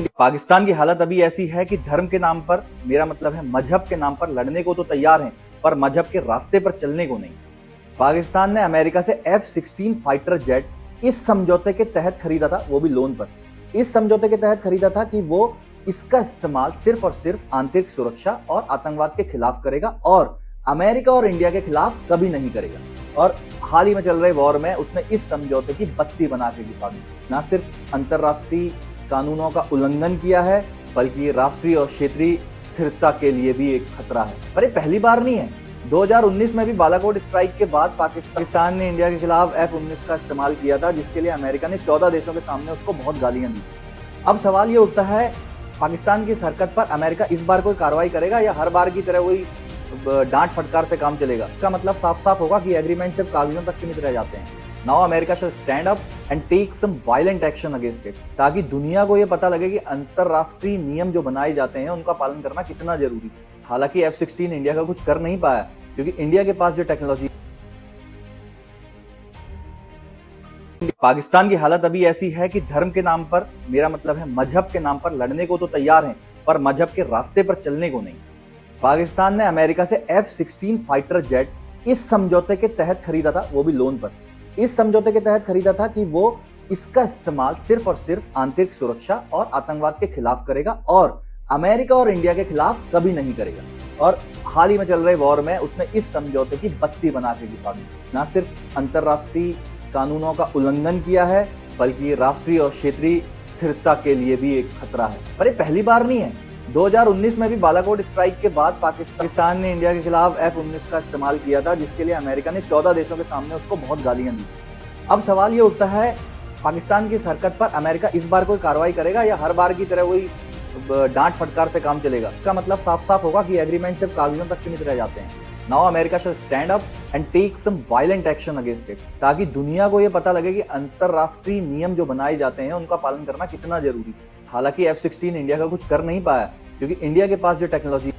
पाकिस्तान की हालत अभी ऐसी है कि धर्म के नाम पर, मेरा मतलब है मजहब के नाम पर लड़ने को तो तैयार हैं, पर मजहब के रास्ते पर चलने को नहीं। पाकिस्तान ने अमेरिका से F-16 फाइटर जेट इस समझौते के तहत खरीदा था, वो भी लोन पर। इस समझौते के तहत खरीदा था कि वो इसका इस्तेमाल सिर्फ और सिर्फ आंतरिक सुरक्षा और आतंकवाद के खिलाफ करेगा और अमेरिका और इंडिया के खिलाफ कभी नहीं करेगा। और हाल ही में चल रहे वॉर में उसने इस समझौते की बत्ती बना के दिखा दी। न सिर्फ अंतरराष्ट्रीय कानूनों का उल्लंघन किया है, बल्कि ये राष्ट्रीय और क्षेत्रीय स्थिरता के लिए भी एक खतरा है। पर ये पहली बार नहीं है। 2019 में भी बालाकोट स्ट्राइक के बाद पाकिस्तान ने इंडिया के खिलाफ F-19 का इस्तेमाल किया था, जिसके लिए अमेरिका ने 14 देशों के सामने उसको बहुत गालियां दी। अब सवाल ये उठता है, पाकिस्तान की इस हरकत पर अमेरिका इस बार कोई कार्रवाई करेगा या हर बार की तरह वही डांट फटकार से काम चलेगा? इसका मतलब साफ साफ होगा कि एग्रीमेंट सिर्फ कागजों तक सीमित रह जाते हैं। Now America shall stand up and take some violent action against it, ताकि दुनिया को यह पता लगे कि अंतरराष्ट्रीय नियम जो बनाए जाते हैं उनका पालन करना कितना जरूरी है। हालांकि F-16 इंडिया का कुछ कर नहीं पाया, क्योंकि इंडिया के पास जो टेक्नोलॉजी। पाकिस्तान की हालत अभी ऐसी है कि धर्म के नाम पर, मेरा मतलब है मजहब के नाम पर लड़ने को तो तैयार हैं, पर मजहब के रास्ते पर चलने को नहीं। पाकिस्तान ने अमेरिका से F-16 फाइटर जेट इस समझौते के तहत खरीदा था, वो भी लोन पर। इस समझौते के तहत खरीदा था कि वो इसका इस्तेमाल सिर्फ और सिर्फ आंतरिक सुरक्षा और आतंकवाद के खिलाफ करेगा और अमेरिका और इंडिया के खिलाफ कभी नहीं करेगा। और हाल ही में चल रहे वॉर में उसने इस समझौते की बत्ती बना के दिखा दी। न सिर्फ अंतरराष्ट्रीय कानूनों का उल्लंघन किया है, बल्कि ये राष्ट्रीय और क्षेत्रीय स्थिरता के लिए भी एक खतरा है। पर ये पहली बार नहीं है। 2019 में भी बालाकोट स्ट्राइक के बाद पाकिस्तान ने इंडिया के खिलाफ F-19 का इस्तेमाल किया था, जिसके लिए अमेरिका ने 14 देशों के सामने उसको बहुत गालियां दी। अब सवाल ये उठता है, पाकिस्तान की इस हरकत पर अमेरिका इस बार कोई कार्रवाई करेगा या हर बार की तरह वही डांट फटकार से काम चलेगा? इसका मतलब साफ साफ होगा कि एग्रीमेंट सिर्फ कागजों तक सीमित रह जाते हैं। Now America shall stand up and take some violent action against it, ताकि दुनिया को यह पता लगे कि अंतरराष्ट्रीय नियम जो बनाए जाते हैं उनका पालन करना कितना जरूरी है। हालांकि F-16 इंडिया का कुछ कर नहीं पाया, क्योंकि इंडिया के पास जो टेक्नोलॉजी